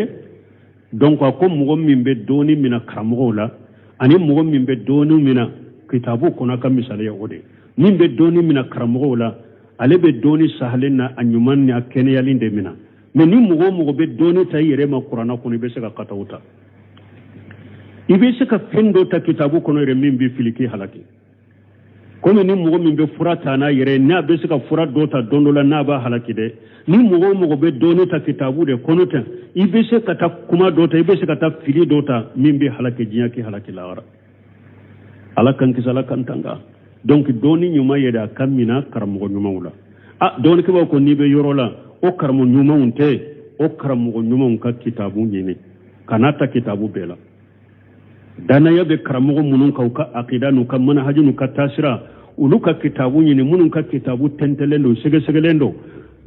donc ko mugo min be doni mina karamogo la ani mugo min be doni mina kitabu kona ka misale ya ode min be doni mina karamogo la ale be doni sahalena anyuman ni akene yalinde mina me ni mugo be doni ta yere ma qur'ana ko ni be se ka katawuta ibe se ka fendo ta kitabu kono yere min be filiki halaki comme ni mugo min be furata na yere na be se ka fura dota dondola na ba halaki de ni mugo be doni ta kitabu de konoten ibe se ka ta kuma dota ibe se ka ta fili dota min be halaki jinya ki halaki lawara alakan kisala kantanga donc doni nyuma yeda kamina karamugo nyuma wula doni ke ba ko ni be yorola o karamu nyuma unte o karamugo nyuma ka kitabu nyine kanata kitabu bela dana yabe karamugo munun ka aqida nu kan manhaju nu ka tasira uluka kitabu nyine munun ka kitabu tentelendo segelendo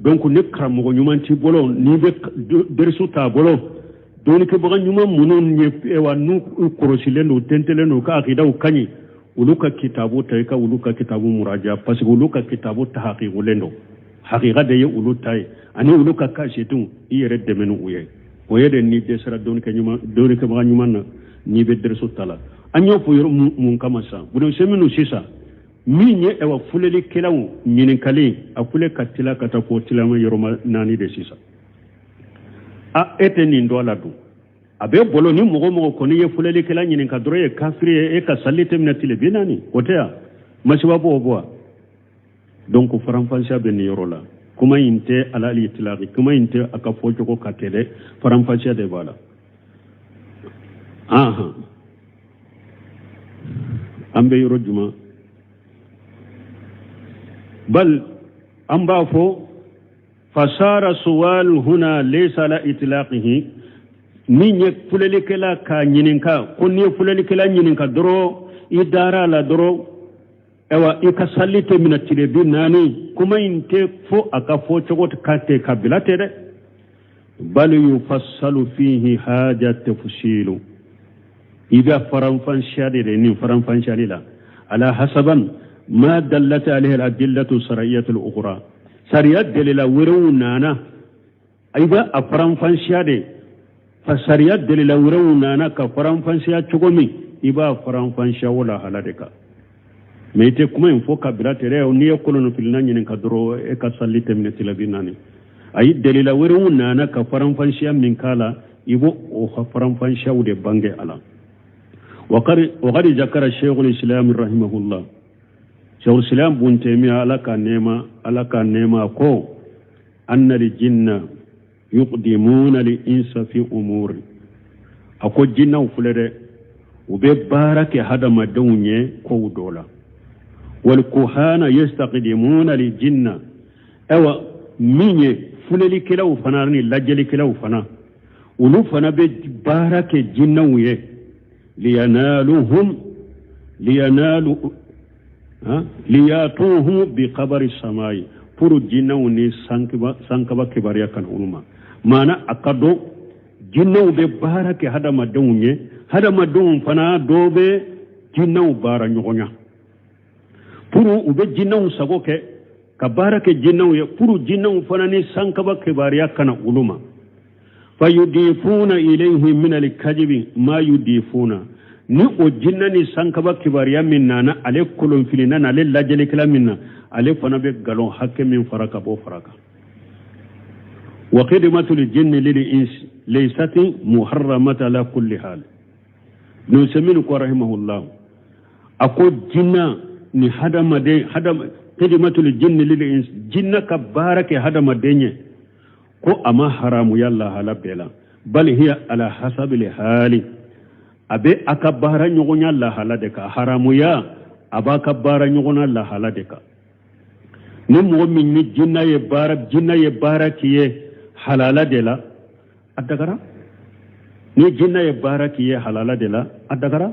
donc ne karamugo nyumanti bolo ni be dersu ta bolo doni ke baga nyuma munun nye ewa nu korosilendo tentelendo ka aqida u kanyi uluka kitabu taika uluka kitabu muraja parce que uluka kitabu tahqiqulendo haqiqa de ulu tay ani ulu ka kashetun iyere de menu uye o yede ni de sara don ke ma nyuma ni be der sutala anyo fo yor mun kama sa budo seminu sisa minye ewa fuleli kelawu nyinin kali afule katila kata ko tilama yoroma nani de sisa a eteni ndola du abe bolo ni mogo ko ni ye fuleli kela nyinin ka doro ye kafiri e ka salite minatile binani otea mashiba bo donc faramfansia be ni yorola kuma inte alali itlaqi kuma inte aka fojo ko katele faramfansia de bala aha ambe yoro juma bal amba fo fasara suwal huna laysa la itlaqihi ni nye fuleli kela ka nyininka ko ni fuleli kela nyininka doro idara la doro ewa ikasalite minatire binani kuma inte fo aka fo chogot kate kabilate de bal yufassalu fihi haja tafsilu ida faramfan shadi de ni faramfan shadi la ala hasaban ما دلت عليه الأدلة الشرعية الأخرى شريعة دليل ورونانا أيضا أفرام فانشادي فشريعة دليل ورونانا كفرام فانشاد تقومي إبا أفرام فانشا ولا هلادك ميتي كما ينفوك بلاتي ريو نيو كلون في الناني نكدرو إكا ساليت من التلابيناني أي دليل ورونانا كفرام فانشا من كالا إبو أفرام فانشا ودي بانجي على وقد ذكر الشيخ الإسلام رحمه الله شيخ الإسلام بن تيمية على كان كو أن الجن يقدمون الإنس في أمور أكو جنة وفلده وببارك هذا ما دونيه كو دولا والكهان يستقدمون الجن أو مين فللي كلا وفنارني لجلي كلا وفنا ولو فنا ببارك جنة ويه liyatuhu bi khabari samai puru jinnaw ni sankaba kibariya kan uluma mana akado jinnaw be barake hada madunye hada madun fana dobe jinnaw bara nyogonya puru ube jinnaw sagoke ka barake jinnaw ya puru jinnaw fana ni sankaba kibariya kan uluma fayudifuna ilayhi min al-kadhibi ma yudifuna ni o jinna ni sankaba kibariya minna na ale kolon filina na ale lajele kala minna ale fana be galon hakke min faraka bo faraka wa khidmatu lil jinni lil ins laysat muharramata ala kulli hal no seminu ko rahimahullah ako jinna ni hadama khidmatu lil jinni lil ins jinna ka barake hadama denye ko ama haramu yalla halabela bal hiya ala hasabil hali abe akabara nyogonya la haladeka haramu ya aba kabara nyogona la haladeka ni mu'min ni jinna ye bara kiye halala dela adagara ni jinna ye bara kiye halala dela adagara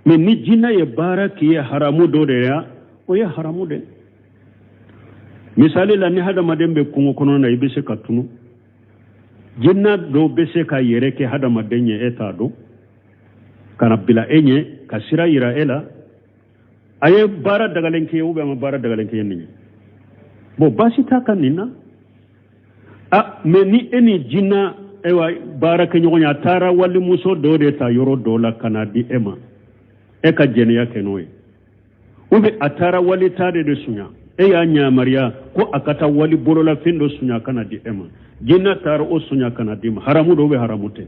mais ni jinna ye bara kiye haramu do de ya o ya haramu de misali la ni hada madembe kungo kono na ibese katunu jinna do bese ka yereke hada madenye eta do kana bila enye kasira iraela aye bara dagalenke ube ma bara dagalenke yenni bo basi takanina a meni eni jinna ewa bara ke nyonya tara wali muso dode ta yoro dola kana di ema e ka jene yake noy ube atara wali tade de sunya e ya nya maria ko akata wali borola findo sunya kana di ema jinna tara o sunya kana di haramu do be haramute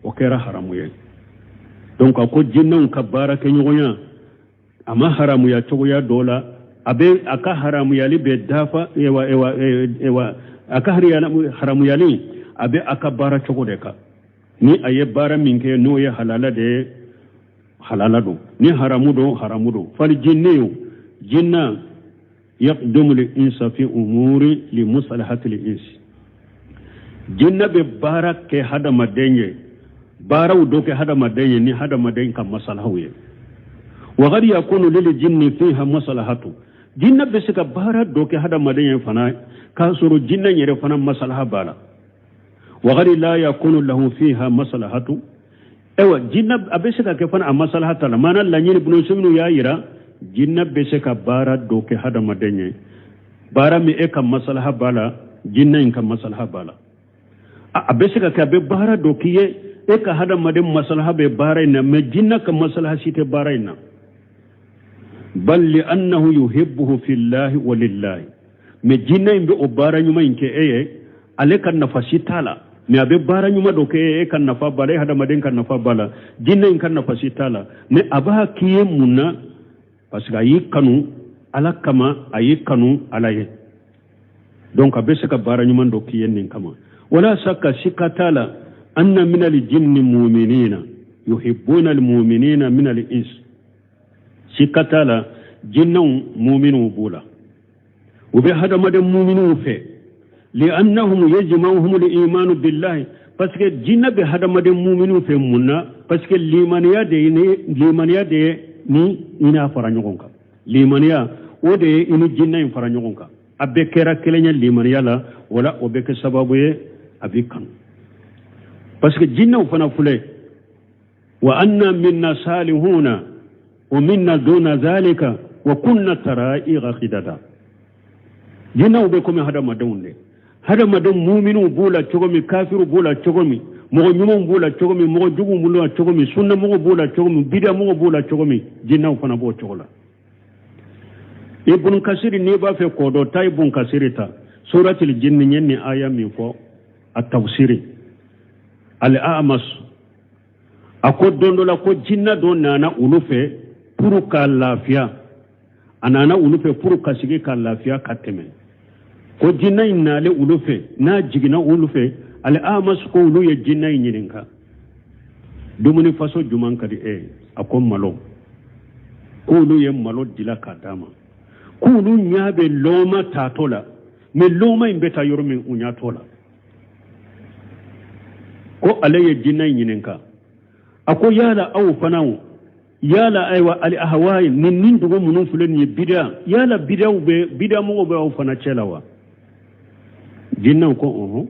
o kera haramu ye donc ko jinnan ka baraka nyonya ama haramu ya togoya dola abe aka haramu ya libe dafa ewa aka haramu ya li abe aka bara togodeka ni aye bara minke no ya halala do ni haramu do fal jinniyu jinna yaqdumu lil insa fi umuri li musalahati lil ins jinna be barake hada madenye baraw doke hada madayen ni hada madayen kam masalahwe wa gadi yakunu lil jinni fiha masalahatu jinna besika bara doke hada madayen fana kasuru jinna yere fana masalaha bala wa gadi la yakunu lahu fiha masalahatu ewa jinna abesika ke fana masalahata mana la nyini bunu sumnu ya yira jinna besika bara doke hada madayen bara mi e kan maslaha bala jinna in kan maslaha bala a besika ka be bara do kiye e ka hada madin maslaha be bara ina me jinna kan maslaha site bara ina bal li annahu yuhibbuhu fillahi wa lillahi me jinna imbe o bara nyuma inke eye ale kan nafasi tala me abe bara nyuma do ke e kan nafa bala hada madin kan nafa bala jinna in kan nafasi tala me aba kiye munna parce que ayi kanu ala kama ayi kanu alaye donc abesaka bara nyuma do kiye nin kama wala saka shikatala anna min al-jinni mu'minina yuhibbuna al-mu'minina min al-ins shikatala jinnun mu'minu bula وبه هذا مدى مؤمنون فيه لأنهم يجمعهم الإيمان بالله باسكو جنة بهذا مدى مؤمنون فيه منا باسكو ليمانيا دي ni ina faranyogonka limaniya ode ini jinna in faranyogonka abbe kera kelenya limaniya la wala obeke sababu ye abikan parce que jinna fana fule wa anna minna salihuna wa minna duna zalika wa kunna tara'iqa khidada jinna ube kome hada madawne hada madam mu'minu bula chogomi kafiru bula chogomi mo nyumo bula chogomi mo jugu bula chogomi sunna mo bula chogomi bid'a mo bula chogomi jinna fana bo chogola ibn kasir ni ba fe kodo tay ibn kasirita suratul jinn nyenni aya min fo at-tafsiri al-a'mas akodondo la ko jinna do nana ulufe pour ka lafiya anana ulufe pour ka sigi ka lafiya kateme ko jinna inale ulufe na jigina ulufe al-amas ko ulu ye jinna nyininka dumuni faso juman kadi akon malo ko ulu ye malo dila kadama ko ulu nyabe loma tatola me loma imbeta yormi unyatola ko alaye jinna nyininka ako yala aw fanaw yala aywa al ahwai nin dugo munun fulen ye bid'a yala bid'a mo be aw fana chelawa jinna ko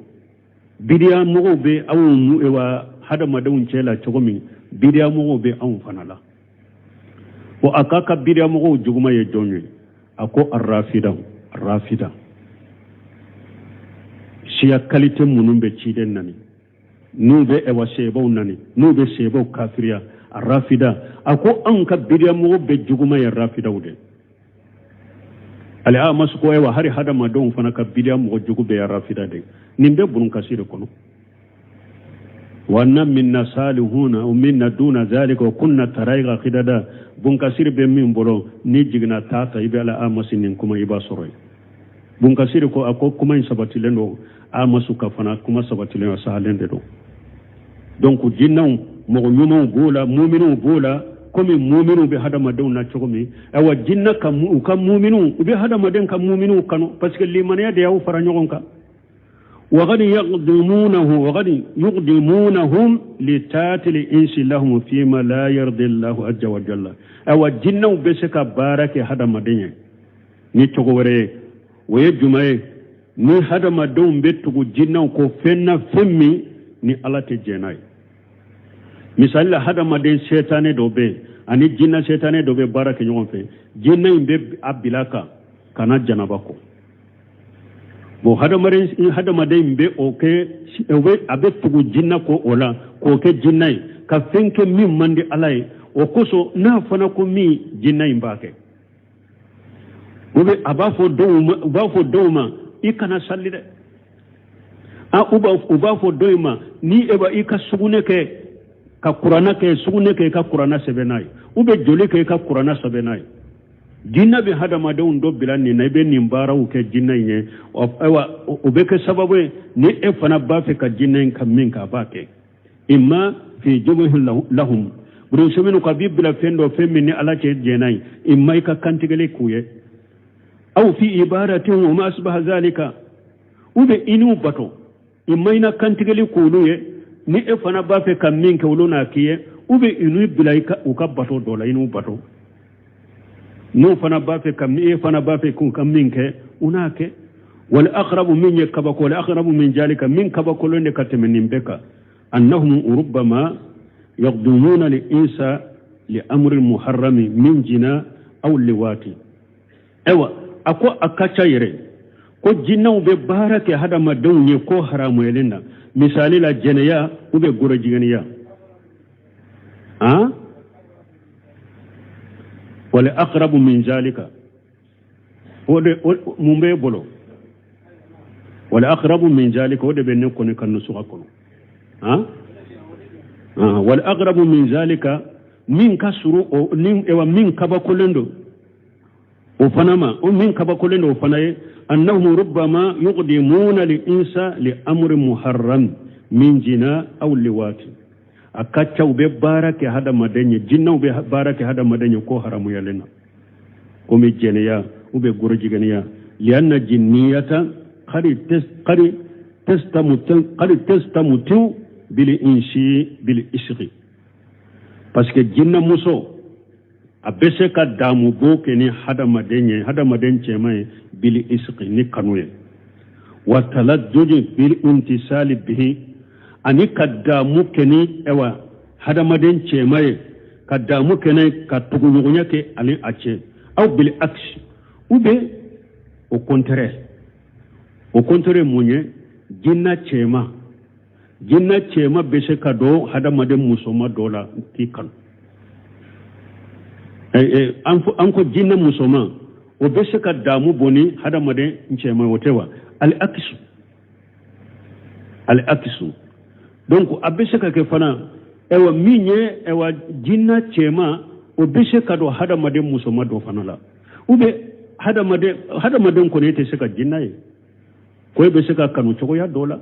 bid'a mo be aw mu ewa hada madawun chela chogomi bid'a mo be aw fana la wa akaka bid'a mo juguma ye jonye ako arrafida siya kalite munun be chiden nani nube ewa sebo nani nube sebo kafiria arrafida ako anka bid'a mo be juguma ya rafida ude ala amasu ko ewa hari hada madon fana ka bid'a mo jugu be ya rafida de nimbe bunun kasire kono wa anna minna salihuna wa minna duna zalika wa kunna tarayga khidada bun kasire be min bolo ni jigna tata ibe ala amasinin kuma iba soroy bun kasire ko ako kuma in sabatilendo amasu ka fana kuma sabatilendo sahalende do donc jinnaw mo nyumo bola mu'minu bola komi mu'minu be hada madon na chokomi awa jinna kam mu'minu be hada maden kam mu'minu kanu parce que limaniya de yaw fara nyogonka wa gadi yuqdimunahum litatil insi lahum fima la yardi Allahu azza wa jalla awa jinnaw be seka barake hada maden ni chogore waye jumaye ni hada madon betugo jinnaw ko fenna femmi ni alate jenay misali la hada maden setane dobe ani jinna setane dobe barake nyon fe jinna imbe abilaka kana janabako bo hada maden imbe oke ewe abe tugu jinna ko ola ko ke jinna ka fenke mi mandi alai okoso na fana ko mi jinna imbake ube abafo doma ikana sallide ubafo doima ni eba ika sugune ke ka qur'ana ke sugune ke ka qur'ana sebenai ube joli ke ka qur'ana sebenai jinna be hada madawun do bilani na be nimbara u ke jinna nye ewa ube ke sababu ni e fana ba fe ka jinna kan min ka ba ke imma fi jubuhi lahum buru semenu ka bibla fendo femini ala ke jenai imma ka kantigale kuye aw fi ibaratin wa ma asbaha zalika ube inu bato imma ina kantigale kuluye ni e fana ba fe kam min ke wuluna kiye ube inu bilaika ukabato dola inu bato no fana ba fe kam ni e fana ba fe kun kam min ke unake wal aqrabu min yakabako wal aqrabu min jalika min kabako londe katemenin beka annahum rubbama yaqdumuna li insa li amri muharrami min jina aw liwati ewa ako akacha yere ko jinnaw be barake hada madawne ko haramu yelena misali la jeneya ube goro jiganiya ha wala aqrabu min zalika wode mumbe bolo wala aqrabu min zalika wode be ne ko ne kan suka kono ha wala aqrabu min zalika min kasuru o nin ewa min kaba kolendo o fanama o min kaba kolendo o fanaye annahu rubbama yuqdimuna li insa li amri muharram min jina aw liwati akacha ube barake hada madenye jinna ube barake hada madenye ko haramu yalena ko mi jeneya ube gorojiganiya li anna jinniyata qari testamutu bil inshi bil ishqi parce que jinna muso abese ka damu boke ni hada maden chemay bil isqi ni kanuye wa taladduj bil intisali bihi ani kaddamu keni ewa hada maden chemay kaddamu kene katugunya ke ali ache au bil aks ube au contraire munye jinna chema bese ka do hada maden musoma dola tikan anko jinna musoma o bese ka damu boni hada made nchema wotewa al akisu donc abese ka ke fana ewa minye ewa jinna chema o bese ka do hada made musoma do fana la ube hada made ko ne te seka jinna ye ko bese ka kanu choko ya dola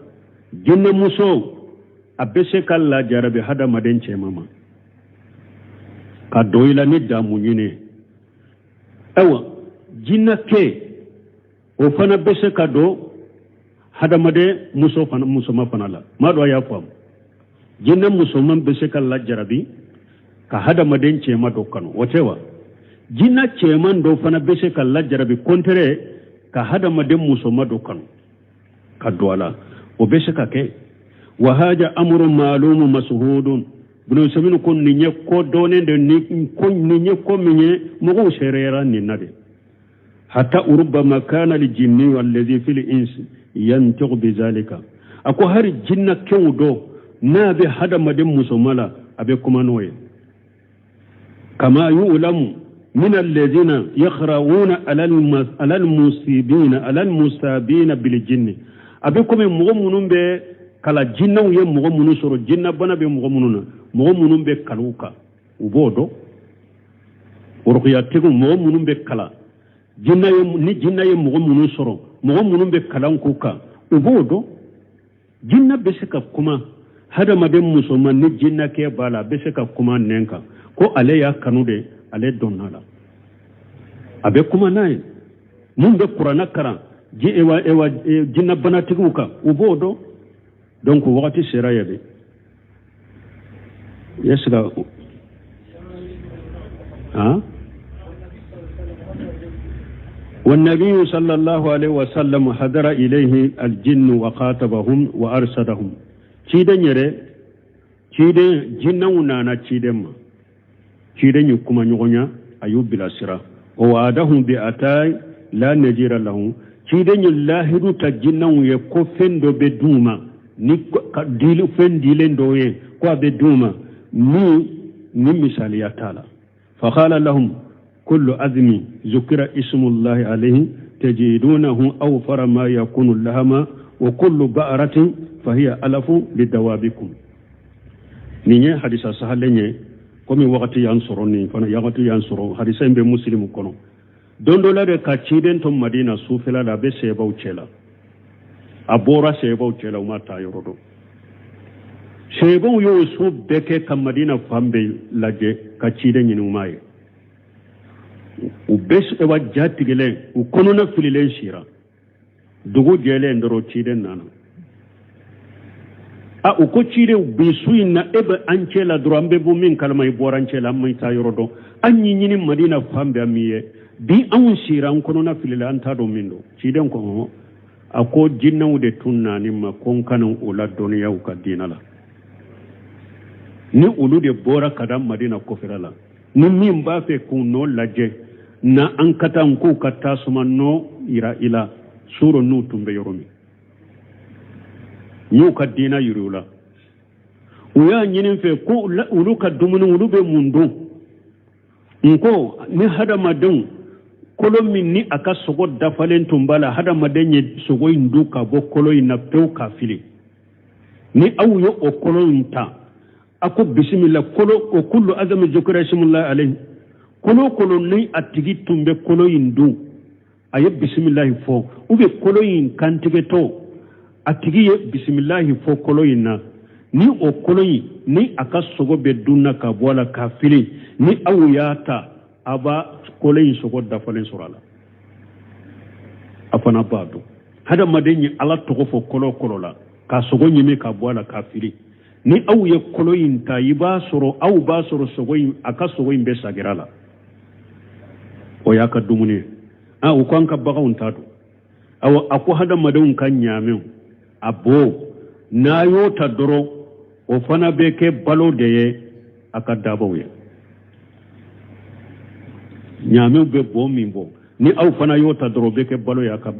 jinna muso abese ka la jarabe hada made chema ma ka doyla ni damu nyine ewa jinna ke o fana bese ka do hadamade muso ma fana la ma do ya fam jinna muso man bese ka la jarabi ka hadamade chema do kanu wotewa jinna chema do fana bese ka la jarabi kontere ka hadamade muso ma do kanu ka doala o bese ka ke wa haja amrun ma'lumun mashhudun bunu saminu kon ni nye ko donen de ni ko ni nye ko minye mo sherera ni nade hatta urba makana li jinni walladhi fil ins yantiq bi zalika ako har jinna kewdo na be hada madin musumala abe kuma noye kama yu'lamu min alladhina yakhrawuna ala al-musabina bil jinni abe kuma mo munun be kala jinna ye mo munu soro jinna bana be mo mununa mo munun be kaluka ubodo urqiya tegu mo munun be kala jinna ye mo munun soro mo munun be kalanku ka ubodo jinna be seka kuma hada maden musulman ni jinna ke bala be seka kuma nenka ko ale ya kanude ale donnala abe kuma nay mun be qur'ana kara ji ewa jinna bana tegu ka ubodo donc wakati sera yabe yesga والنبي صلى الله عليه وسلم حضر إليه الجن وخاطبهم وأرشدهم تيدن يرى تيدن جنونا تيدن تيدن يكما نغنيا أيوب بلا سرا ووعدهم بأتاي لا نجير لهم تيدن الله تجنو يكفن دو بدوما ديلو فن ديلن دوye kwa beduma ni misali ya tala fakhala lahum kullu azmi zukira ismullahi alayhi tajidunahu awfara ma yakunu lahama wa kullu ba'ratin fahiya alafu lidawabikum ninye hadisa sahalenye komi wakati yansoroni fana yakati yansoro hadisa mbe muslimu kono dondola de kachiden to madina sufela la be seba uchela abora seba uchela umata yorodo seba yo su beke kam madina fambe laje kachiden nyini umaye ubes ewa jatigele ukonona fililen shira dugu jele ndoro chiden nana uko chide bisuina ebe anchela durambe bumin kalma ibora anchela mai tayorodo anyi nyini madina fambe amiye bi an shira ukonona filile anta do mindo chiden ko ako jinna ude tunna ni ma kon kanan ula doniya uka dinala ni ulude bora kadam madina kofirala ni min ba fe kuno laje na an katan ku kata suma no ira ila suro nu tumbe yoromi nyu ka dina yurula uya nyinin fe ko ulu ka dumuni ulu be mundu nko ni hada madun kolo min ni aka sogo dafalen tumbala hada madenye sogo induka bo kolo ina pew ka fili ni awyo o kolo inta ako bismillah kolo o kullu azami zikra ismullah alayhi kolo ni atigi tumbe kolo indu aye bismillah fo ube kolo in kantige to atigi ye bismillah fo kolo inna ni o kolo ni aka sogo be dunna ka bola ka fili ni awyata aba kolo in sogo dafalen surala afana badu hada madenye ala togo fo kolo la ka sogo nyime ka bola ka fili ni awye kolo in ta yiba soro aw ba soro sogo aka sogo in be sagirala o yaka dumuni o kan ka baga untado aw ako hada madun kan nyame abo na yota doro o fana be ke balo de ye aka dabawe nyame be bo mimbo ni aw fana yota doro be ke balo ya aka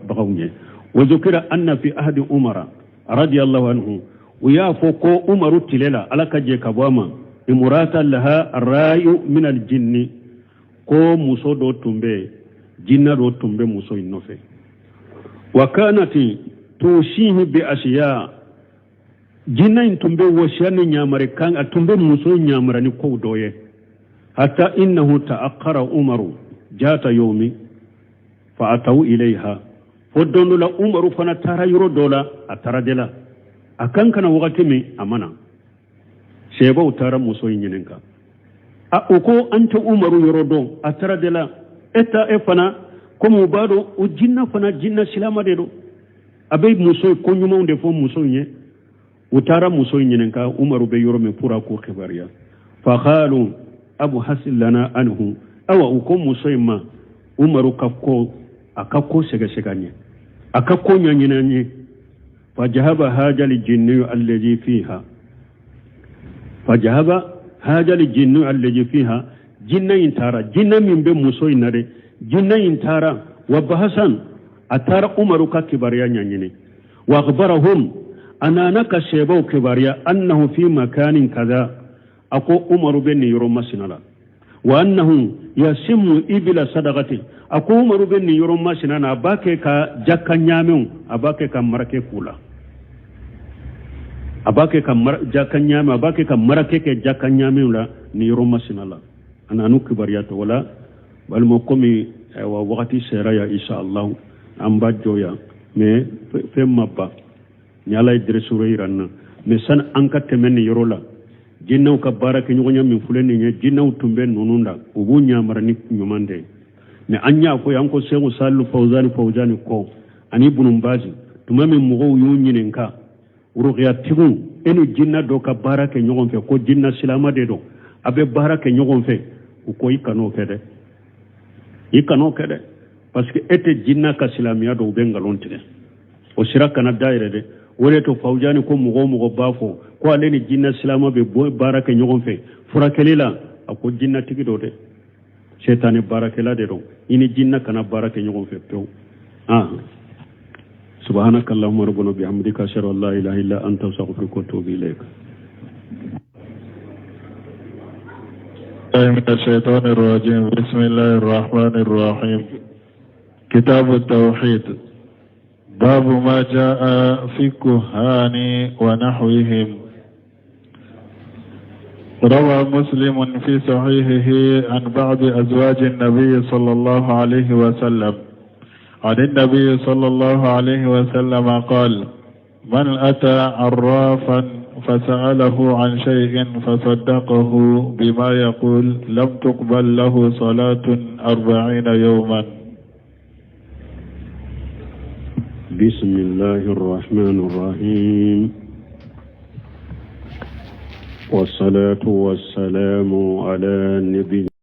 baga unye wa zukira anna fi ahdi umara radiyallahu anhu ويا فوكو عمر تللا على كجي كباما امراتا لها الراي من الجن كو موسو دو تومبي جنة دو تومبي موسو النوفي وكانت توشيه بأشياء جنة تومبي وشياني نيامري كان تومبي موسو نيامراني كو دويه حتى إنه تأخر عمر جات يومي فأتوا إليها فدونو لا عمر فانا ترى يرو دولا أترى دلا akan kana wakati me amana sheba utara muso yinyenka a uko anta umaru yorodo atara dela eta efana ko mubado ujinna fana jinna silama dedo abe muso ko nyuma unde fo muso nye utara muso yinyenka umaru be yorome pura ko khibariya fa qalu abu hasil lana anhu awa uko muso ma umaru kakko akakko sega seganye akakko nyanyenanye فجهب هاج الجن الذي فيها جنة انتارا جنة من بمسوي نري جنة انتارا وبحسن أتارا عمرك كباريا نيني وأخبرهم أنا نك شيبو كباريا أنه في مكان كذا أكو عمر بن يروم سنلا وأنه يسم إبل صدقته أكو عمر بن يروم سنلا أباكي كجاكا نيامون أباكي كمركي كولا abake ka jakanyama abake ka marake ke jakanyama la ni roma sinala ana nu kibariyata wala bal mo komi wa wakati seraya insha Allah amba joya me fe mabba ni ala idresu reiranna me san anka temeni yorola jinnaw ka barake nyonya min fuleni nya jinnaw tumbe nununda ubu nyamarani nyumande me anya ko yanko segu sallu fawzani ko ani bunum baji tumame mugo yunyinenka uruqya tigun enu jinna do ka barake nyogon fe ko jinna silama de do abe barake nyogon fe ko ikano kede parce que ete jinna ka silamiya do be ngalontine o shiraka na daire de wole to fawjani ko mugo bafo ko aleni jinna silama be barake nyogon fe furakelila ko jinna tigido de shetane barakela de do ini jinna kana barake nyogon fe pew سبحانك اللهم ربنا بحمدك أشهد أن لا إله إلا أنت أستغفرك وأتوب إليك. من الشيطان الرجيم بسم الله الرحمن الرحيم. كتاب التوحيد باب ما جاء في الكهان ونحوهم. روى مسلم في صحيحه عن بعض أزواج النبي صلى الله عليه وسلم عن النبي صلى الله عليه وسلم قال: من أتى عرافا فسأله عن شيء فصدقه بما يقول لم تقبل له صلاة 40 يوما. بسم الله الرحمن الرحيم والصلاة والسلام على النبي